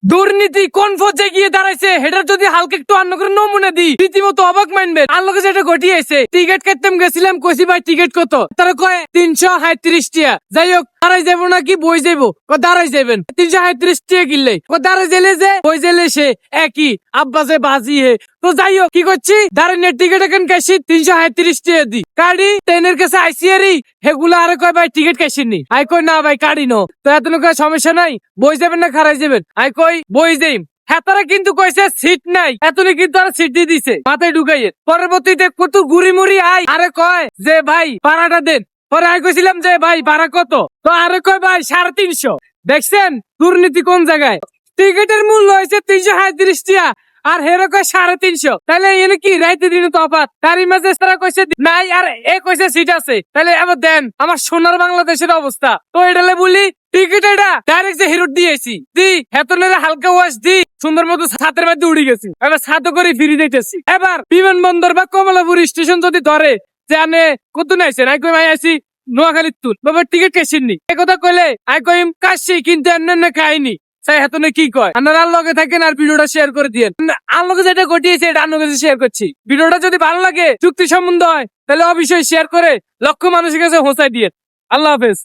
দুর্নীতি কোন পর্যায়ে গিয়ে দাঁড়াইছে সেটার যদি হালকা একটু অন্য করে নমুনা দিই রীতিমতো অবাক মানবেন। আল্লাহকে যেটা ঘটিয়েছে, টিকিট কাটতাম গেছিলাম, কইছি ভাই টিকিট কত, তারা কয় 337 টাকা। যাই হোক দাঁড়াই যাবো নাকি বই যাবো, দাঁড়াই যাবেন 337 টাকা কিনলে, দাঁড়াই জেলে যে বই জেলে সে একই আব্বাসে বাজি হে। তো যাই হোক কি করছি, দাঁড়ানোর টিকিট এখন কাশি 337 টাকা দি কাড়ি ট্রেনের কাছে আইসিয়ারি হেগুলো আরে কয় ভাই টিকিট কাশিনি, আই কই না ভাই কাড়ি নো। তো এত সমস্যা নাই, বই যাবেন না খারাই যাবেন, আই কই বই যাই। হ্যাঁ তারা কিন্তু কইছে সিট নাই, এতনি কিন্তু আর সিট দিয়ে দিছে মাথায় ঢুকাইয়ে। পরবর্তীতে কত গুড়ি মুড়ি আই আরে কয় যে ভাই ভাড়াটা দেন। পরে আই কইছিলাম যে ভাই ভাড়া কত, তো আরে কয় ভাই 350। দেখছেন দুর্নীতি কোন জায়গায়। টিকিটের মূল্য হয়েছে 337 টাকা আর হেরো কয় 350। তাহলে এনে কি রাইতে দিনে তফাৎ, তারই মাঝে তারা কইছে নাই আর এ কইছে সিট আছে। তাহলে আবার দেন, আমার সোনার বাংলাদেশের অবস্থা। তো এটালে বলি টিকিট এটা ডাইরেক্ট যে হিরোট দিয়েছি দি হেতনের হালকা ওয়াশ দি সুন্দর মতো ছাতের মধ্যে উড়ে গেছি, এবার ছাতও করে ফিরে দিতেছি। এবার বিমানবন্দর বা কমলাপুর স্টেশন যদি ধরে যে আনে কত নাইছেন, আই কই ভাই আছি নোয়াখালীর তুল, বাবা টিকিট কেসিননি। এ কথা কইলে আই কইম কাশি কিন্তু এমন খাইনি। হেতনে কি কয় আপনারা লগে থাকেন আর ভিডিওটা শেয়ার করে দিয়েন। আল্লাহকে যেটা ঘটিয়েছে এটা আল্লাহর কাছে শেয়ার করছি। ভিডিওটা যদি ভালো লাগে চুক্তি সম্বন্ধ হয় তাহলে অবশ্যই শেয়ার করে লক্ষ মানুষের কাছে পৌঁছায় দিয়েন। আল্লাহ হাফেজ।